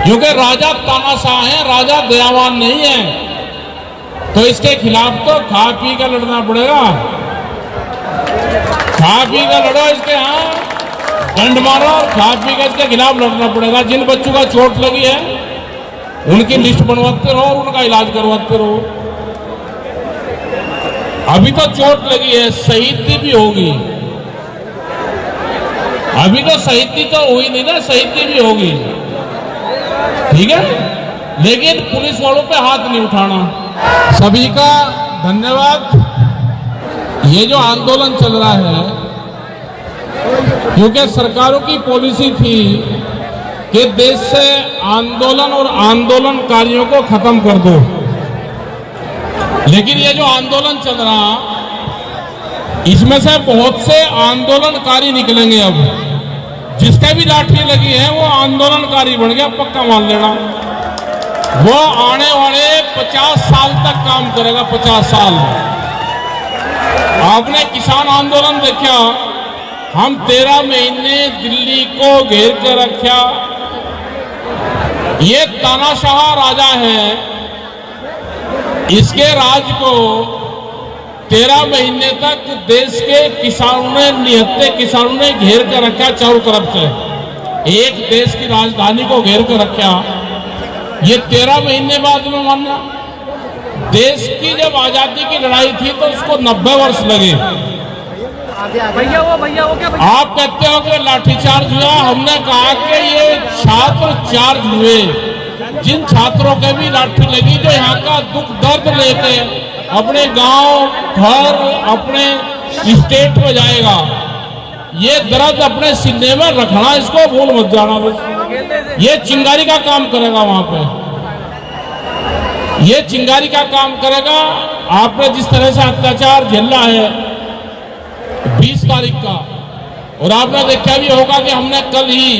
क्योंकि राजा तानाशाह है, राजा दयावान नहीं है। तो इसके खिलाफ तो खा पी कर लड़ना पड़ेगा, खा पी कर लड़ो, इसके यहाँ डंड मारो और खा पी कर इसके खिलाफ लड़ना पड़ेगा। जिन बच्चों का चोट लगी है उनकी लिस्ट बनवाते रहो और उनका इलाज करवाते रहो। अभी तो चोट लगी है, शहीदी भी होगी। अभी तो शहीदी तो हुई नहीं ना, शहीदी भी होगी, ठीक है। लेकिन पुलिस वालों पे हाथ नहीं उठाना। सभी का धन्यवाद। ये जो आंदोलन चल रहा है, क्योंकि सरकारों की पॉलिसी थी कि देश से आंदोलन और आंदोलनकारियों को खत्म कर दो, लेकिन ये जो आंदोलन चल रहा, इसमें से बहुत से आंदोलनकारी निकलेंगे। अब जिसके भी लाठी लगी है वो आंदोलनकारी बन गया, पक्का मान लेना। वो आने वाले 50 साल तक काम करेगा, 50 साल। आपने किसान आंदोलन देखा, हम 13 महीने दिल्ली को घेर के रखा। ये तानाशाह राजा है, इसके राज को 13 महीने तक देश के किसानों ने, निहत्थे किसानों ने घेर कर रखा चारों तरफ से। एक देश की राजधानी को घेर कर रखा। ये 13 महीने बाद में मानना, देश की जब आजादी की लड़ाई थी तो उसको 90 वर्ष लगे। भैया वो क्या आप कहते हो कि लाठीचार्ज हुआ, हमने कहा कि ये छात्र चार्ज हुए। जिन छात्रों के भी लाठी लगी, जो यहाँ का दुख दर्द लेके अपने गांव, घर, अपने स्टेट में जाएगा, ये दर्द अपने सीने में रखना, इसको भूल मत जाना। बस ये चिंगारी का काम करेगा वहां पे, ये चिंगारी का काम करेगा। आपने जिस तरह से अत्याचार झेला है 20 तारीख का, और आपने देखा भी होगा कि हमने कल ही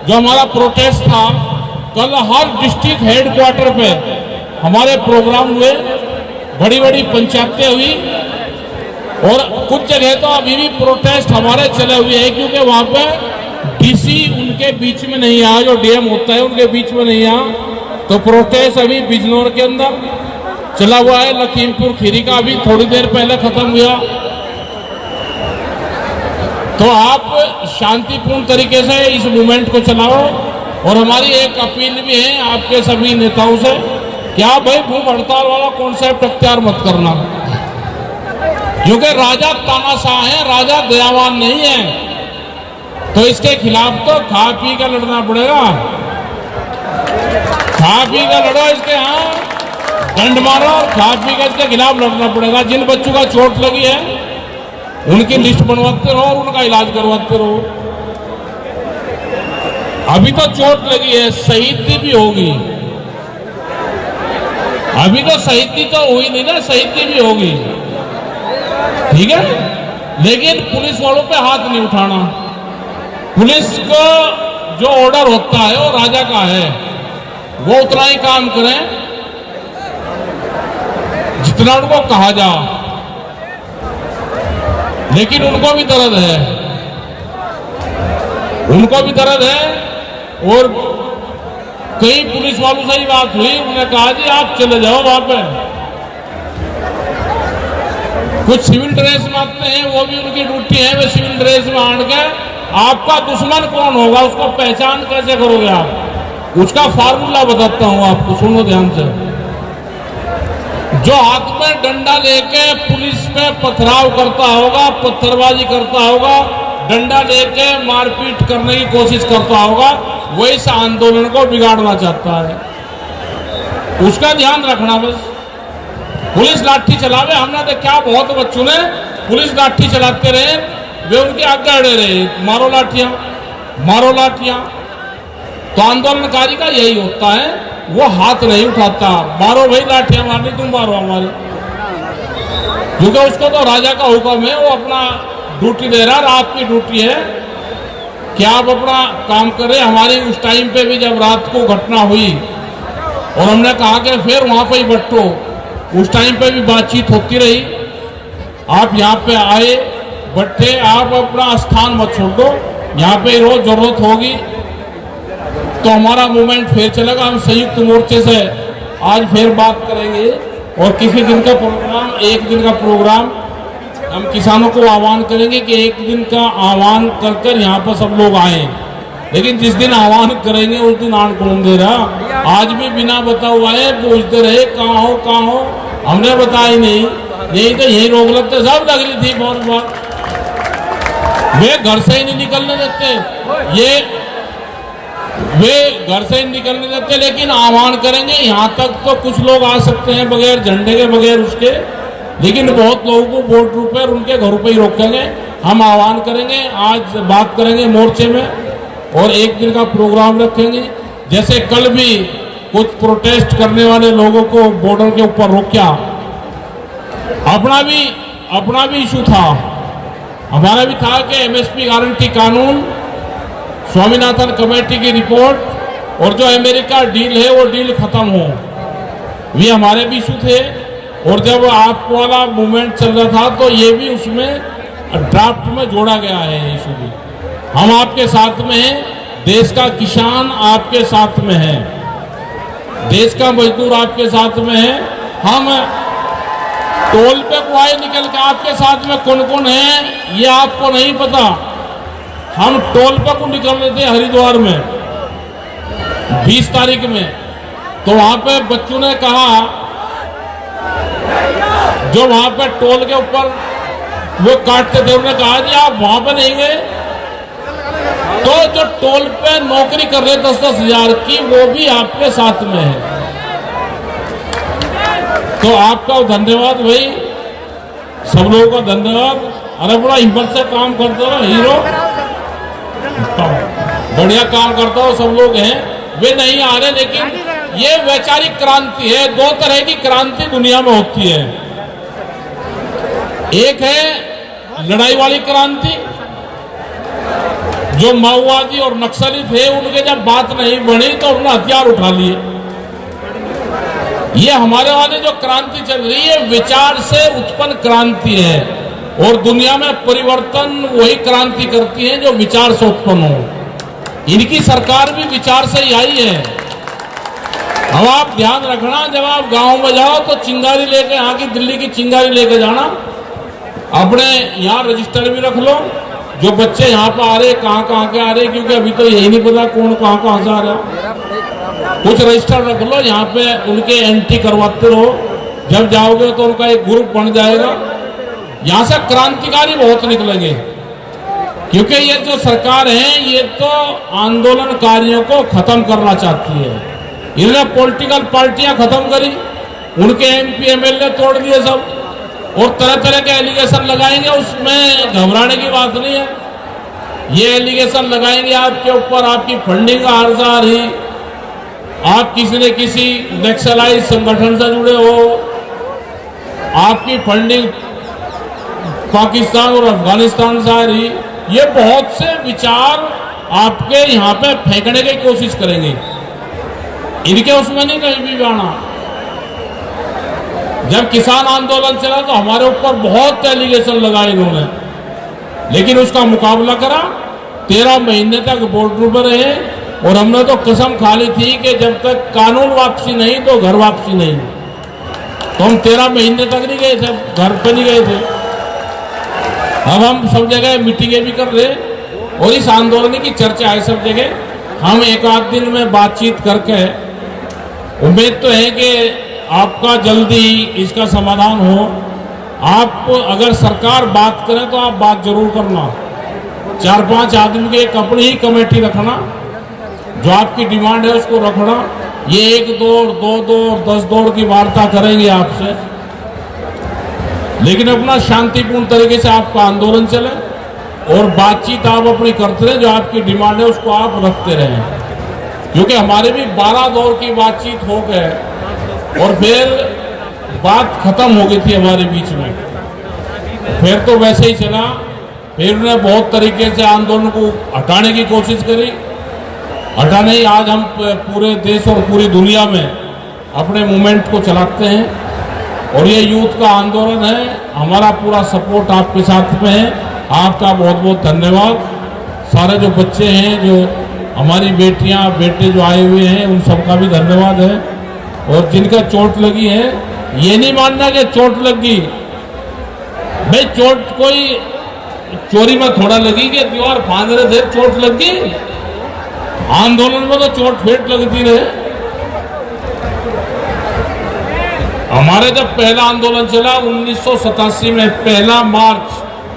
जो हमारा प्रोटेस्ट था, कल हर डिस्ट्रिक्ट हेडक्वार्टर पे हमारे प्रोग्राम हुए, बड़ी बड़ी पंचायतें हुई, और कुछ जगह तो अभी भी प्रोटेस्ट हमारे चले हुए हैं, क्योंकि वहां पे डीसी उनके बीच में नहीं आया, जो डीएम होता है उनके बीच में नहीं आया। तो प्रोटेस्ट अभी बिजनौर के अंदर चला हुआ है, लखीमपुर खीरी का अभी थोड़ी देर पहले खत्म हुआ। तो आप शांतिपूर्ण तरीके से इस मूवमेंट को चलाओ। और हमारी एक अपील भी है आपके सभी नेताओं से, क्या भाई भूख हड़ताल वाला कॉन्सेप्ट अख्तियार मत करना, क्योंकि राजा तानाशाह है, राजा दयावान नहीं है। तो इसके खिलाफ तो खा पी कर लड़ना पड़ेगा, खा पी कर लड़ो, इसके यहाँ डंड मारो और खा पी कर इसके खिलाफ लड़ना पड़ेगा। जिन बच्चों का चोट लगी है उनकी लिस्ट बनवाते रहो और उनका इलाज करवाते रहो। अभी तो चोट लगी है, शहीदी भी होगी। अभी तो शहीदी तो हुई नहीं ना, शहीदी भी होगी, ठीक है। लेकिन पुलिस वालों पे हाथ नहीं उठाना। पुलिस को जो ऑर्डर होता है वो राजा का है, वो उतना ही काम करें जितना उनको कहा जा। लेकिन उनको भी दर्द है, उनको भी दर्द है। और कई पुलिस वालों से ही बात हुई, उन्होंने कहा जी आप चले जाओ वहां पे। कुछ सिविल ड्रेस में आते हैं, वो भी उनकी ड्यूटी है, वे सिविल ड्रेस में आन के आपका दुश्मन कौन होगा उसको पहचान कैसे करोगे आप, उसका फार्मूला बताता हूं आपको, सुनो ध्यान से। जो हाथ में डंडा लेके पुलिस पे पथराव करता होगा, पत्थरबाजी करता होगा, डंडा लेके मारपीट करने की कोशिश करता होगा, वो इस आंदोलन को बिगाड़ना चाहता है। उसका ध्यान रखना बस। पुलिस लाठी चलावे, हमने देखा बहुत बच्चों ने पुलिस लाठी चलाते रहे, वे उनके आगे अड़े रहे, मारो लाठियां, मारो लाठियां। तो आंदोलनकारी का यही होता है, वो हाथ नहीं उठाता, मारो भाई लाठियां मारनी, तुम मारो हमारी, क्योंकि उसको तो राजा का हुक्म है, वो अपना ड्यूटी दे रहा है, रात की ड्यूटी है कि आप अपना काम करें। हमारी उस टाइम पे भी जब रात को घटना हुई और हमने कहा कि फिर वहां पे ही बैठो, उस टाइम पे भी बातचीत होती रही। आप यहाँ पे आए, बैठे, आप अपना स्थान मत छोड़ दो, यहाँ पे रोज जरूरत होगी तो हमारा मूवमेंट फिर चलेगा। हम संयुक्त मोर्चे से आज फिर बात करेंगे और किसी दिन का प्रोग्राम, एक दिन का प्रोग्राम हम किसानों को आह्वान करेंगे कि एक दिन का आह्वान कर कर यहाँ पर सब लोग आए। लेकिन जिस दिन आह्वान करेंगे उस दिन आन कौन दे रहा। आज भी बिना बता हुआ है पूछते रहे कहाँ हो, हमने बताया नहीं, नहीं तो यही रोक लगते, सब लग रही थी बहुत बार, वे घर से ही नहीं निकलने देते, वे घर से ही निकलने देते। लेकिन आह्वान करेंगे, यहाँ तक तो कुछ लोग आ सकते हैं बगैर झंडे के, बगैर उसके, लेकिन बहुत लोगों को बोर्ड रूप पर उनके घरों पर ही रोकेंगे। हम आह्वान करेंगे, आज बात करेंगे मोर्चे में और एक दिन का प्रोग्राम रखेंगे। जैसे कल भी कुछ प्रोटेस्ट करने वाले लोगों को बॉर्डर के ऊपर रोका, अपना भी इशू था, हमारा भी था कि एमएसपी गारंटी कानून, स्वामीनाथन कमेटी की रिपोर्ट और जो अमेरिका डील है वो डील खत्म हो, ये हमारे भी इशू थे। और जब आपको वाला मूवमेंट चल रहा था तो ये भी उसमें ड्राफ्ट में जोड़ा गया है इशू भी। हम आपके साथ में हैं, देश का किसान आपके साथ में है, देश का मजदूर आपके साथ में है। हम टोल पे कोई निकल के आपके साथ में कौन कौन है ये आपको नहीं पता। हम टोल पे को निकल रहे थे हरिद्वार में 20 तारीख में, तो वहां पे बच्चों ने कहा, जो वहां पे टोल के ऊपर वो काटते थे, उन्होंने कहा जी आप वहां पे नहीं गए, तो जो टोल पे नौकरी कर रहे 10-10 हजार की वो भी आपके साथ में है। तो आपका धन्यवाद भाई, सब लोगों का धन्यवाद। अरे बड़ा हिम्मत से काम करते हो हीरो, बढ़िया काम करता हो, सब लोग हैं, वे नहीं आ रहे। लेकिन ये वैचारिक क्रांति है, दो तरह की क्रांति दुनिया में होती है। एक है लड़ाई वाली क्रांति, जो माओवादी और नक्सली थे उनके जब बात नहीं बनी तो उन्होंने हथियार उठा लिए। ये हमारे वाले जो क्रांति चल रही है विचार से उत्पन्न क्रांति है, और दुनिया में परिवर्तन वही क्रांति करती है जो विचार से उत्पन्न हो। इनकी सरकार भी विचार से ही आई है। अब आप ध्यान रखना, जब आप गांव में जाओ तो चिंगारी लेके, यहाँ की दिल्ली की चिंगारी लेके जाना, अपने यहाँ रजिस्टर भी रख लो, जो बच्चे यहाँ पर आ रहे कहाँ के आ रहे, क्योंकि अभी तो यही नहीं पता कौन कहाँ से आ रहा। कुछ रजिस्टर रख लो, यहाँ पे उनके एंट्री करवाते रहो, जब जाओगे तो उनका एक ग्रुप बन जाएगा। यहाँ से क्रांतिकारी बहुत निकलेंगे, क्योंकि ये जो सरकार है ये तो आंदोलनकारियों को खत्म करना चाहती है। इन्होंने पॉलिटिकल पार्टियां खत्म करी, उनके एमपी एमएलए तोड़ दिए सब, और तरह तरह के एलिगेशन लगाएंगे। उसमें घबराने की बात नहीं है, ये एलिगेशन लगाएंगे आपके ऊपर, आपकी फंडिंग आर्जा आ रही, आप किसी न किसी नक्सलाइट संगठन से जुड़े हो, आपकी फंडिंग पाकिस्तान और अफगानिस्तान से आ रही। ये बहुत से विचार आपके यहाँ पे फेंकने की कोशिश करेंगे, इनके उसमें नहीं कहीं भी जाना। जब किसान आंदोलन चला तो हमारे ऊपर बहुत एलिगेशन लगाए इन्होंने, लेकिन उसका मुकाबला करा, 13 महीने तक बॉर्डर पर रहे, और हमने तो कसम खा ली थी कि जब तक कानून वापसी नहीं तो घर वापसी नहीं। तो हम 13 महीने तक नहीं गए थे, घर पे नहीं गए थे। अब हम सब जगह मीटिंगें भी कर रहे, और इस आंदोलन की चर्चा है सब जगह। हम एक आध दिन में बातचीत करके, उम्मीद तो है कि आपका जल्दी इसका समाधान हो। आप अगर सरकार बात करे तो आप बात जरूर करना, 4-5 आदमी की एक अपनी ही कमेटी रखना, जो आपकी डिमांड है उसको रखना। ये 1 दौर, 2 दौर, 10 दौर की वार्ता करेंगे आपसे, लेकिन अपना शांतिपूर्ण तरीके से आपका आंदोलन चले, और बातचीत आप अपनी करते रहे, जो आपकी डिमांड है उसको आप रखते रहें। क्योंकि हमारे भी 12 दौर की बातचीत हो गए, और फिर बात खत्म हो गई थी हमारे बीच में, फिर तो वैसे ही चला। फिर उन्होंने बहुत तरीके से आंदोलन को हटाने की कोशिश करी, हटाने ही आज हम पूरे देश और पूरी दुनिया में अपने मूवमेंट को चलाते हैं, और ये यूथ का आंदोलन है। हमारा पूरा सपोर्ट आपके साथ में है। आपका बहुत बहुत धन्यवाद। सारे जो बच्चे हैं, जो हमारी बेटियां बेटे जो आए हुए हैं उन सबका भी धन्यवाद है। और जिनका चोट लगी है, ये नहीं मानना कि चोट लगी, भाई चोट कोई चोरी में थोड़ा लगी कि दीवार फांद रहे थे चोट लगी। आंदोलन में तो चोट फेट लगती रहे। हमारे जब पहला आंदोलन चला 1987 में,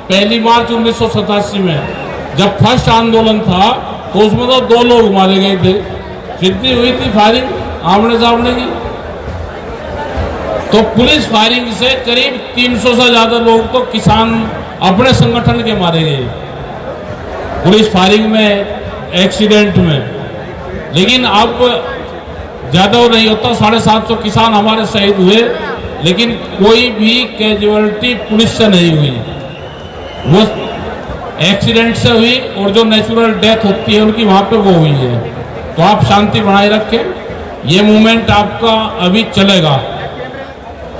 पहली मार्च 1987 में जब फर्स्ट आंदोलन था, तो उसमें तो 2 लोग मारे गए थे। सिद्धि हुई थी फायरिंग आमने सामने की। तो पुलिस फायरिंग से करीब 300 से ज्यादा लोग तो किसान अपने संगठन के मारे गए पुलिस फायरिंग में, एक्सीडेंट में। लेकिन अब ज्यादा नहीं होता, 750 किसान हमारे शहीद हुए, लेकिन कोई भी कैजुअलिटी पुलिस से नहीं हुई। वो एक्सीडेंट से हुई और जो नेचुरल डेथ होती है उनकी वहां पे वो हुई है। तो आप शांति बनाए रखें, ये मूवमेंट आपका अभी चलेगा।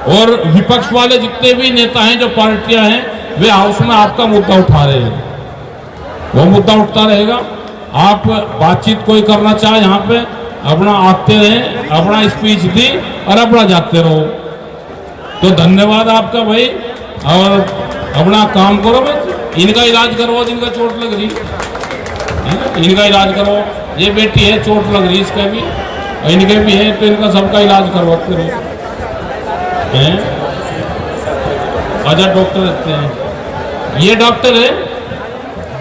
और विपक्ष वाले जितने भी नेता हैं, जो पार्टियां हैं, वे हाउस में आपका मुद्दा उठा रहे हैं, वो मुद्दा उठता रहेगा। आप बातचीत कोई करना चाहे यहाँ पे अपना आते रहे, अपना स्पीच दी और अपना जाते रहो। तो धन्यवाद आपका भाई, और अपना काम करो भाई। इनका इलाज करवाओ जिनका चोट लग रही, इनका इलाज करवाओ। ये बेटी है चोट लग रही इसका भी, और इनके भी है, तो इनका सबका इलाज करवाते रहो। अच्छा डॉक्टर रहते हैं, ये डॉक्टर है,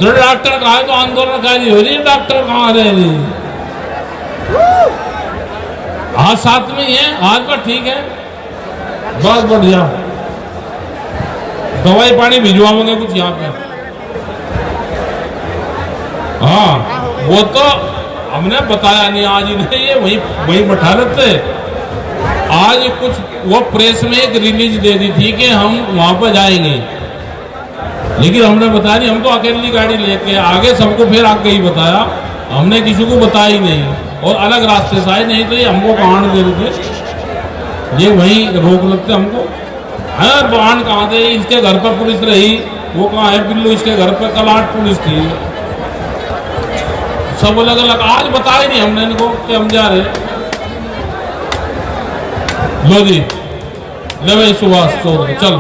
जो डॉक्टर कहा है तो आंदोलन का नहीं हो रही, डॉक्टर कहाँ रह रही। आज साथ में ही है, आज पर ठीक है, बहुत बढ़िया। दवाई पानी भिजवाओगे कुछ यहाँ पे? हाँ, वो तो हमने बताया नहीं, आज ही नहीं, ये वही बैठा रहते। आज कुछ वो प्रेस में एक रिलीज दे दी थी कि हम वहां पर जाएंगे, लेकिन हमने बताया नहीं। हम तो अकेली गाड़ी लेके आगे, सबको फिर आगे ही बताया, हमने किसी को बताया ही नहीं। और अलग रास्ते से आए, नहीं तो ये हमको कहां दे रहे थे, ये वहीं रोक लगते हमको। अरे बहान कहाँ थे, इसके घर पर पुलिस रही, वो कहाँ है बिल्लू, इसके घर पर कल 8 पुलिस थी, सब अलग अलग। आज बताया नहीं हमने इनको कि हम जा रहे। लो जी, ले भाई सुभाष चौधरी, चल।